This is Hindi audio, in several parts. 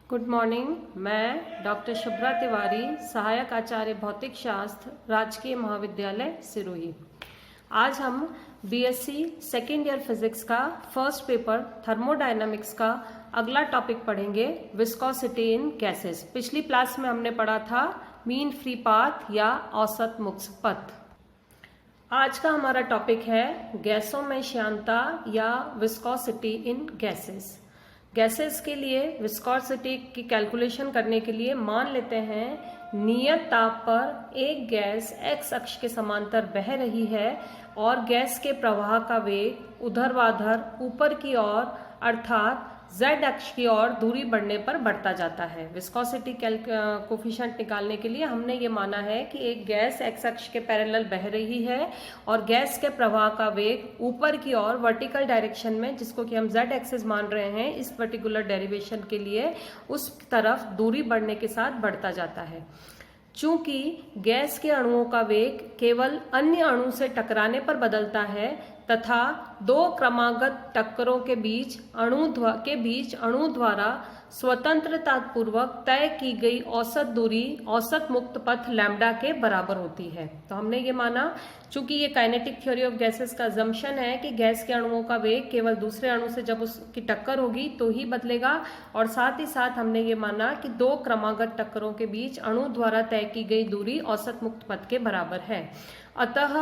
Good morning. मैं डॉक्टर शुभ्रा तिवारी, सहायक आचार्य भौतिक शास्त्र, राजकीय महाविद्यालय सिरोही। आज हम बीएससी सेकेंड ईयर फिजिक्स का फर्स्ट पेपर थर्मोडायनामिक्स का अगला टॉपिक पढ़ेंगे, विस्कोसिटी इन गैसेस। पिछली क्लास में हमने पढ़ा था मीन फ्री पाथ या औसत मुक्त पथ। आज का हमारा टॉपिक है गैसों में श्यानता या विस्कोसिटी इन गैसेस। गैसेस के लिए विस्कोसिटी की कैलकुलेशन करने के लिए मान लेते हैं नियत ताप पर एक गैस एक्स अक्ष के समांतर बह रही है और गैस के प्रवाह का वेग ऊर्ध्वाधर ऊपर की ओर अर्थात z अक्ष की ओर दूरी बढ़ने पर बढ़ता जाता है। विस्कोसिटी कोफिशिएंट निकालने के लिए हमने ये माना है कि एक गैस एक्स अक्ष के पैरेलल बह रही है और गैस के प्रवाह का वेग ऊपर की ओर वर्टिकल डायरेक्शन में, जिसको कि हम z एक्सिस मान रहे हैं इस पर्टिकुलर डेरिवेशन के लिए, उस तरफ दूरी बढ़ने के साथ बढ़ता जाता है। चूंकि गैस के अणुओं का वेग केवल अन्य अणु से टकराने पर बदलता है तथा दो क्रमागत टक्करों के बीच अणु द्वारा स्वतंत्रतापूर्वक तय की गई औसत दूरी औसत मुक्त पथ लैम्डा के बराबर होती है। तो हमने ये माना, चूंकि ये काइनेटिक थ्योरी ऑफ गैसेस का अजम्पशन है कि गैस के अणुओं का वेग केवल दूसरे अणु से जब उसकी टक्कर होगी तो ही बदलेगा, और साथ ही साथ हमने ये माना कि दो क्रमागत टक्करों के बीच अणु द्वारा तय की गई दूरी औसत मुक्त पथ के बराबर है। अतः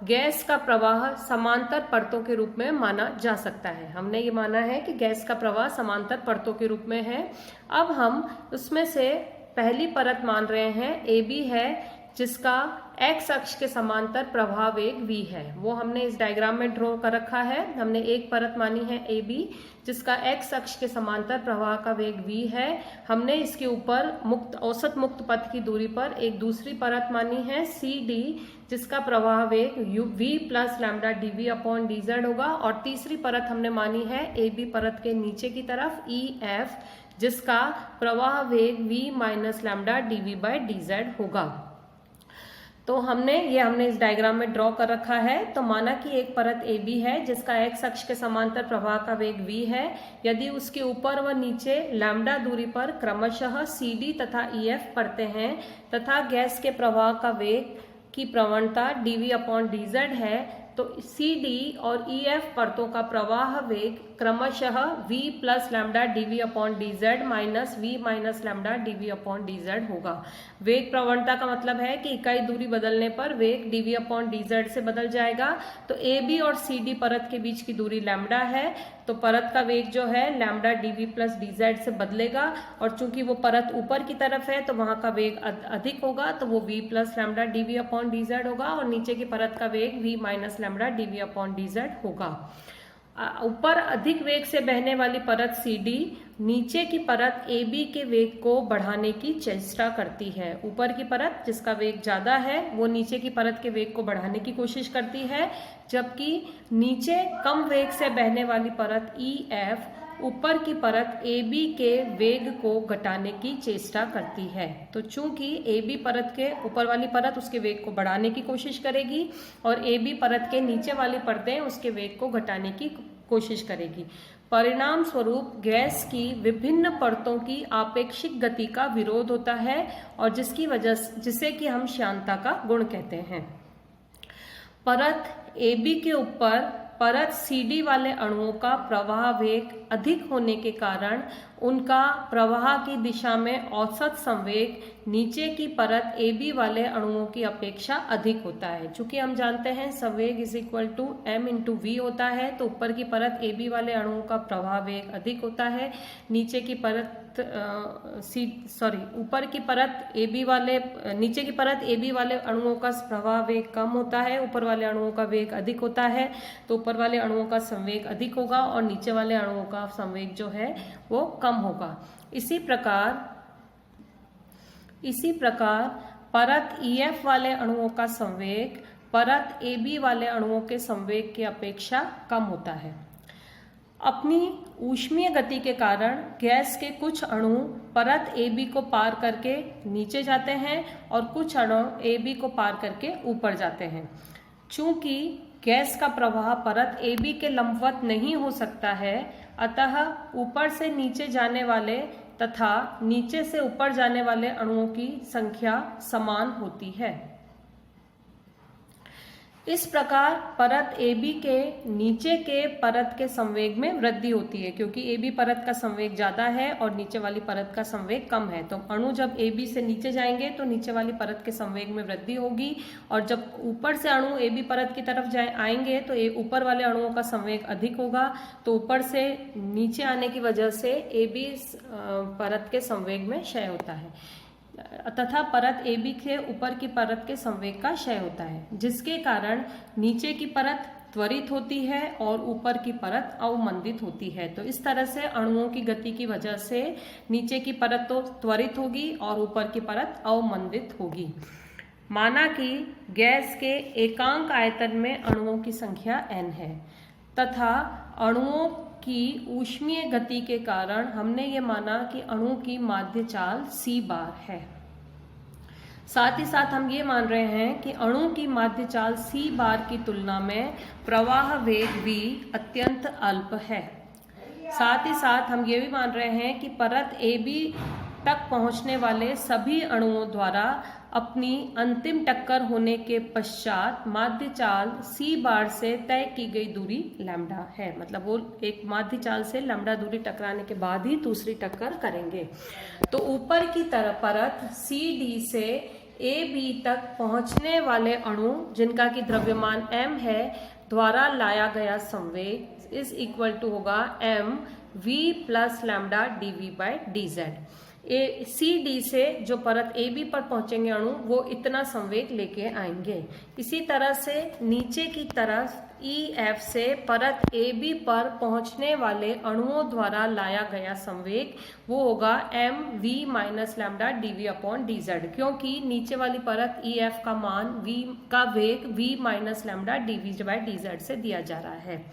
गैस का प्रवाह समांतर परतों के रूप में माना जा सकता है। हमने ये माना है कि गैस का प्रवाह समांतर परतों के रूप में है। अब हम उसमें से पहली परत मान रहे हैं AB है, जिसका x अक्ष के समांतर प्रवाह वेग v है। वो हमने इस डायग्राम में ड्रॉ कर रखा है। हमने एक परत मानी है AB, जिसका x अक्ष के समांतर प्रवाह का वेग v है। हमने इसके ऊपर औसत मुक्त पथ की दूरी पर एक दूसरी परत मानी है CD, जिसका प्रवाह वेग v plus lambda dv upon dz होगा, और तीसरी परत हमने मानी है AB परत के नीचे की तरफ EF, जिसका प्रवाह वेग v minus lambda dv by dz होगा। तो हमने इस डायग्राम में ड्रॉ कर रखा है। तो माना कि एक परत AB है जिसका x अक्ष के समांतर प्रवाह का वेग v है। यदि उसके ऊपर व नीचे लैम्डा दूरी पर क्रमशः CD तथा EF पड़ते हैं तथा गैस के प्रवाह का वेग की प्रवणता dv अपॉन dz है, तो CD और EF परतों का प्रवाह वेग क्रमशः v plus lambda dv upon dz minus v minus lambda dv upon dz होगा। वेग प्रवणता का मतलब है कि इकाई दूरी बदलने पर वेग dv अपॉन dz से बदल जाएगा। तो AB और CD परत के बीच की दूरी लैम्डा है, तो परत का वेग जो है लैम्डा dv प्लस dz से बदलेगा, और चूंकि वो परत ऊपर की तरफ है तो वहां का वेग अधिक होगा, तो वो v plus lambda dv upon dz होगा, और नीचे की परत का वेग v minus lambda dv upon dz होगा। ऊपर अधिक वेग से बहने वाली परत CD नीचे की परत AB के वेग को बढ़ाने की चेष्टा करती है। ऊपर की परत जिसका वेग ज्यादा है वो नीचे की परत के वेग को बढ़ाने की कोशिश करती है, जबकि नीचे कम वेग से बहने वाली परत EF ऊपर की परत AB के वेग को घटाने की चेष्टा करती है। तो चूंकि AB परत के ऊपर वाली परत उसके वेग को बढ़ाने की कोशिश करेगी और AB परत के नीचे वाली परतें उसके वेग को घटाने की कोशिश करेगी, परिणाम स्वरूप गैस की विभिन्न परतों की आपेक्षिक गति का विरोध होता है, और जिसे कि हम श्यानता का गुण कहते हैं। परत AB के ऊपर परत CD वाले अणुओं का प्रवाह वेग अधिक होने के कारण उनका प्रवाह की दिशा में औसत संवेग नीचे की परत AB वाले अणुओं की अपेक्षा अधिक होता है। चूंकि हम जानते हैं संवेग is equal to m into v होता है, तो ऊपर की परत AB वाले अणुओं का प्रवाह वेग अधिक होता है, नीचे की परत नीचे की परत AB वाले अणुओं का प्रवाह वेग कम होता है, ऊपर वाले अणुओं का वेग अधिक होता है, तो ऊपर वाले अणुओं का संवेग अधिक होगा और नीचे वाले अणुओं का संवेग जो है वो कम होगा। इसी प्रकार परत EF वाले अणुओं का संवेग परत AB वाले अणुओं के संवेग की अपेक्षा कम होता है। अपनी ऊष्मीय गति के कारण गैस के कुछ अणु परत AB को पार करके नीचे जाते हैं और कुछ अणु AB को पार करके ऊपर जाते हैं। चूंकि गैस का प्रवाह परत AB के लंबवत नहीं हो सकता है, अतः ऊपर से नीचे जाने वाले तथा नीचे से ऊपर जाने वाले अणुओं की संख्या समान होती है। इस प्रकार परत AB के नीचे के परत के संवेग में वृद्धि होती है, क्योंकि AB परत का संवेग ज्यादा है और नीचे वाली परत का संवेग कम है। तो अणु जब AB से नीचे जाएंगे तो नीचे वाली परत के संवेग में वृद्धि होगी, और जब ऊपर से अणु AB परत की तरफ आएंगे तो ऊपर वाले अणुओं का संवेग अधिक होगा। तो ऊपर से नीचे आने की वजह से AB परत के संवेग में क्षय होता है, तथा परत AB के ऊपर की परत के संवेग का क्षय होता है, जिसके कारण नीचे की परत त्वरित होती है और ऊपर की परत अवमंदित होती है। तो इस तरह से अणुओं की गति की वजह से नीचे की परत तो त्वरित होगी और ऊपर की परत अवमंदित होगी। माना कि गैस के एकांक आयतन में अणुओं की संख्या n है, तथा अणुओं की ऊष्मीय गति के कारण हमने ये माना कि अणु की माध्य चाल c बार है। साथ ही साथ हम ये मान रहे हैं कि अणु की माध्य चाल c बार की तुलना में प्रवाह वेग v अत्यंत अल्प है। साथ ही साथ हम ये भी मान रहे हैं कि परत AB तक पहुंचने वाले सभी अणुओं द्वारा अपनी अंतिम टक्कर होने के पश्चात माध्य चाल c बार से तय की गई दूरी लैम्डा है। मतलब वो एक माध्य चाल से लैम्डा दूरी टकराने के बाद ही दूसरी टक्कर करेंगे। तो ऊपर की तरफ परत CD से AB तक पहुंचने वाले अणु जिनका की द्रव्यमान m है द्वारा लाया गया संवेग इज इक्वल टू होगा mv plus lambda dv/dz। CD से जो परत AB पर पहुंचेंगे अणु वो इतना संवेग लेके आएंगे। इसी तरह से नीचे की तरफ EF से परत AB पर पहुंचने वाले अणुओं द्वारा लाया गया संवेग वो होगा mv माइनस लैम्डा dv/dz, क्योंकि नीचे वाली परत EF का मान v का वेग v माइनस लैम्डा dv/dz से दिया जा रहा है।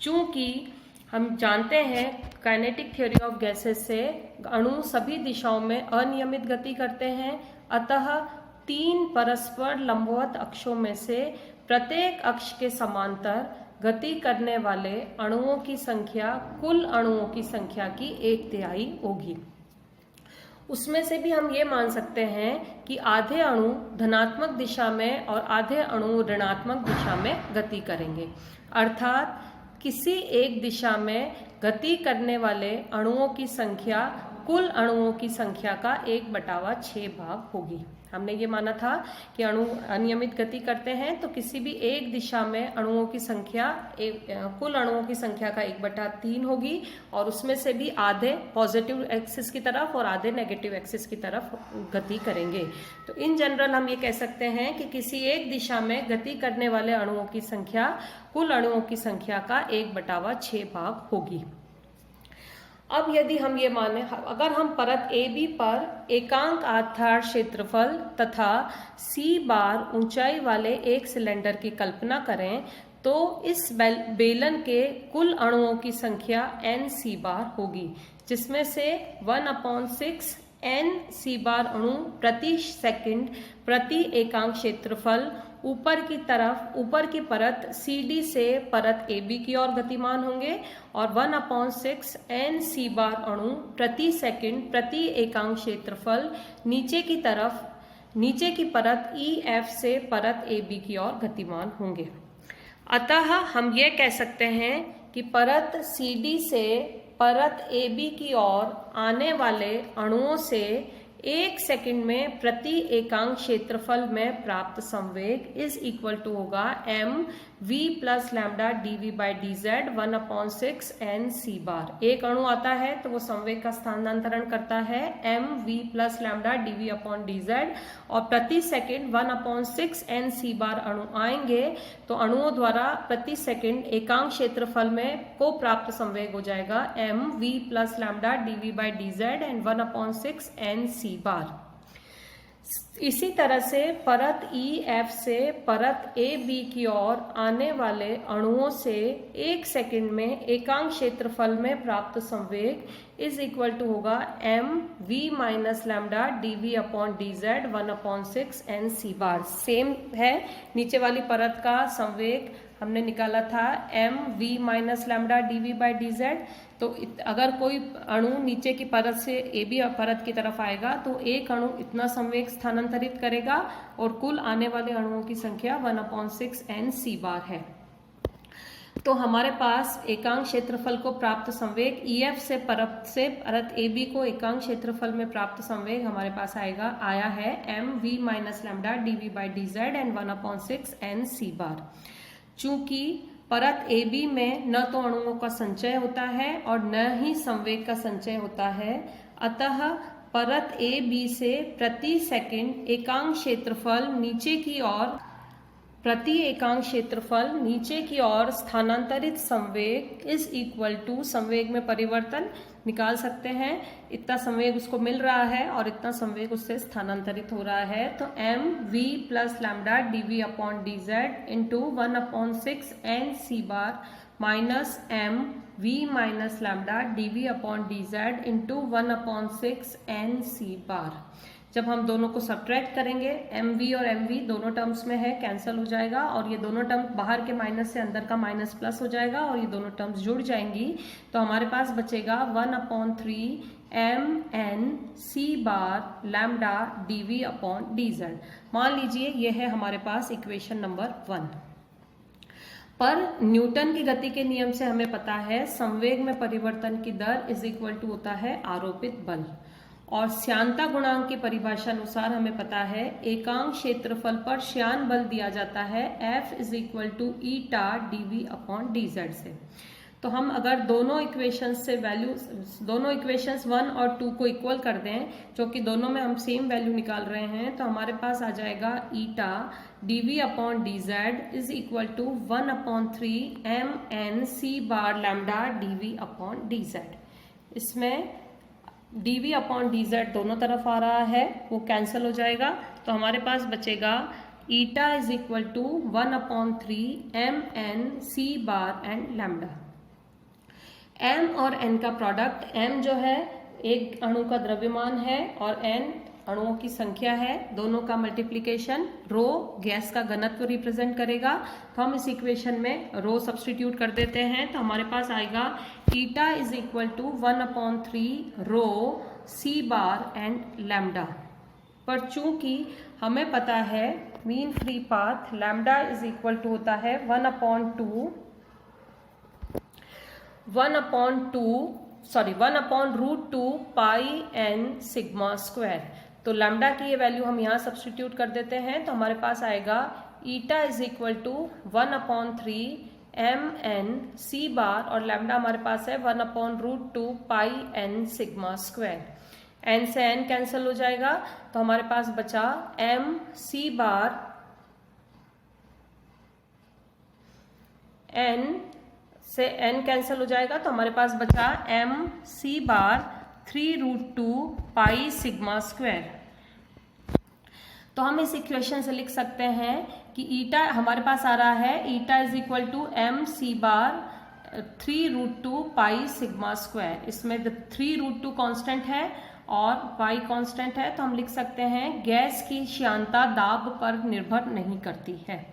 चूंकि हम जानते हैं काइनेटिक थ्योरी ऑफ गैसेस से अणु सभी दिशाओं में अनियमित गति करते हैं, अतः 3 परस्पर लंबवत अक्षों में से प्रत्येक अक्ष के समांतर गति करने वाले अणुओं की संख्या कुल अणुओं की संख्या की 1/3 होगी। उसमें से भी हम ये मान सकते हैं कि आधे अणु धनात्मक दिशा में और आधे अणु ऋणात्मक दिशा में गति करेंगे, अर्थात किसी एक दिशा में गति करने वाले अणुओं की संख्या कुल अणुओं की संख्या का 1/6 भाग होगी। हमने ये माना था कि अणु अनियमित गति करते हैं तो किसी भी एक दिशा में अणुओं की संख्या कुल अणुओं की संख्या का 1/3 होगी, और उसमें से भी आधे पॉजिटिव एक्सिस की तरफ और आधे नेगेटिव एक्सिस की तरफ गति करेंगे। तो इन जनरल हम ये कह सकते हैं कि किसी एक दिशा में गति करने वाले अणुओं की संख्या कुल अणुओं की संख्या का 1/6 भाग होगी। अब यदि हम ये माने, अगर हम परत AB पर एकांक आधार क्षेत्रफल तथा c बार ऊंचाई वाले एक सिलेंडर की कल्पना करें तो इस बेलन के कुल अणुओं की संख्या n बार होगी, जिसमें से 1/6 n बार अणु प्रति सेकंड प्रति एकांक क्षेत्रफल ऊपर की परत CD से परत AB की ओर गतिमान होंगे, और 1/6 n बार अणु प्रति सेकंड प्रति एकांक क्षेत्रफल नीचे की परत EF से परत AB की ओर गतिमान होंगे। अतः हम ये कह सकते हैं कि परत CD से परत AB की ओर आने वाले अणुओं से 1 सेकंड में प्रति एकांक क्षेत्रफल में प्राप्त संवेग इज इक्वल टू होगा mv plus lambda dv/dz 1/6 n बार। एक अणु आता है तो वो संवेग का स्थानांतरण करता है mv प्लस लैम्डा dv/dz, और प्रति सेकंड 1/6 n बार अणु आएंगे तो अणुओं द्वारा प्रति सेकंड एकांक क्षेत्रफल में को प्राप्त संवेग हो जाएगा mv plus lambda dv/dz and 1/6 n बार। इसी तरह से परत EF से परत AB की ओर आने वाले अणुओं से 1 सेकंड में एकांक क्षेत्रफल में प्राप्त संवेग इज इक्वल टू होगा mv minus lambda dv/dz 1/6 n बार। सेम है, नीचे वाली परत का संवेग हमने निकाला था mv माइनस लैम्डा dv/dz, तो तो अगर कोई अणु नीचे की परत से AB परत की तरफ आएगा तो एक अणु इतना संवेग स्थानांतरित करेगा और कुल आने वाले अणुओं की संख्या 1/6 n c है। तो हमारे पास एकांक क्षेत्रफल को प्राप्त संवेग EF से परत AB को एकांक क्षेत्रफल में प्राप्त संवेग हमारे पास आया है mv minus lambda dv/dz and 1/6 n c। चूंकि परत AB में न तो अणुओं का संचय होता है और न ही संवेग का संचय होता है, अतः परत AB से प्रति सेकंड एकांक क्षेत्रफल नीचे की ओर स्थानांतरित संवेग इज इक्वल टू संवेग में परिवर्तन निकाल सकते हैं। इतना संवेग उसको मिल रहा है और इतना संवेग उससे स्थानांतरित हो रहा है, तो mv plus lambda dv/dz into 1/6 n c bar minus mv minus lambda dv/dz into 1/6 n c bar. जब हम दोनों को सब्ट्रैक्ट करेंगे, mv और mv दोनों टर्म्स में है, कैंसिल हो जाएगा और ये दोनों टर्म बाहर के माइनस से अंदर का माइनस प्लस हो जाएगा और ये दोनों टर्म्स जुड़ जाएंगी, तो हमारे पास बचेगा 1/3 mn c bar lambda dv/dz। मान लीजिए ये है हमारे पास इक्वेशन नंबर 1। पर न्यूटन की गति के नियम से हमें पता है संवेग में परिवर्तन की दर इज इक्वल टू होता है आरोपित बल, और श्यानता गुणांक की परिभाषा अनुसार हमें पता है एकांक क्षेत्रफल पर श्यान बल दिया जाता है F is equal to eta dv/dz से। तो हम अगर दोनों इक्वेशंस 1 और 2 को इक्वल कर दें, जो कि दोनों में हम सेम वैल्यू निकाल रहे हैं, तो हमारे पास आ जाएगा eta dv/dz is equal to 1/3 mn c bar lambda dv/dz। इसमें dv/dz दोनों तरफ आ रहा है, वो कैंसिल हो जाएगा, तो हमारे पास बचेगा eta is equal to 1/3 mn c bar and lambda. m और n का प्रोडक्ट, m जो है एक अणु का द्रव्यमान है और n अणुओं की संख्या है, दोनों का मल्टीप्लीकेशन रो गैस का घनत्व रिप्रेजेंट करेगा। तो हम इस इक्वेशन में रो सब्स्टिट्यूट कर देते हैं, तो हमारे पास आएगा eta is equal to 1/3 rho c bar and lambda. पर चूंकि हमें पता है mean free path lambda is equal to होता है 1/√2 पाई n सिग्मा स्क्वायर। तो लैम्डा की ये वैल्यू हम यहाँ सब्स्टिट्यूट कर देते हैं, तो हमारे पास आएगा eta is equal to 1/3 mn c bar और लैम्डा हमारे पास है 1/√2 pi n sigma square. n से n कैंसिल हो जाएगा, तो हमारे पास बचा m c बार n से n कैंसिल हो जाएगा, तो हमारे पास बचा m c bar 3√2 pi sigma square. तो हम इस इक्वेशन से लिख सकते हैं कि ईटा हमारे पास आ रहा है eta is equal to m c bar 3√2 pi sigma square. इसमें 3√2 कांस्टेंट है और पाई कांस्टेंट है, तो हम लिख सकते हैं गैस की श्यानता दाब पर निर्भर नहीं करती है।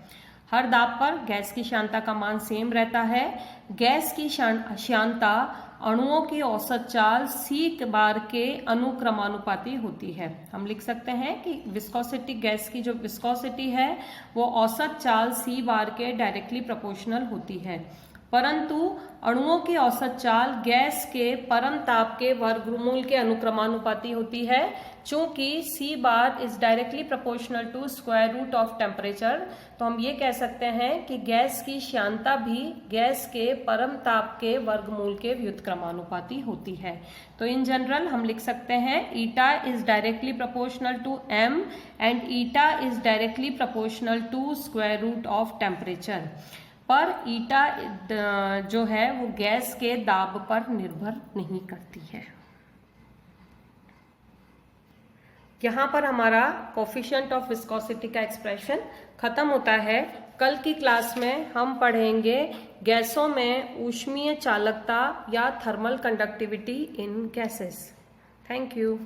हर दाब पर गैस की श्यानता का मान सेम रहता है। गैस की श्यानता अणुओं की औसत चाल c बार के अनुक्रमानुपाती होती है। हम लिख सकते हैं कि विस्कोसिटी, गैस की जो विस्कोसिटी है वो औसत चाल c बार के डायरेक्टली प्रोपोर्शनल होती है, परंतु अणुओं की औसत चाल गैस के परम ताप के वर्गमूल के अनुक्रमानुपाती होती है। चूंकि c bar is directly proportional to square root of temperature, तो हम ये कह सकते हैं कि गैस की श्यानता भी गैस के परम ताप के वर्गमूल के व्युत्क्रमानुपाती होती है। तो इन जनरल हम लिख सकते हैं eta is directly proportional to m and eta is directly proportional to square root of temperature. पर ईटा जो है वो गैस के दाब पर निर्भर नहीं करती है। यहाँ पर हमारा कोफिशिएंट ऑफ विस्कोसिटी का एक्सप्रेशन खत्म होता है। कल की क्लास में हम पढ़ेंगे गैसों में ऊष्मीय चालकता या thermal conductivity in gases. Thank you.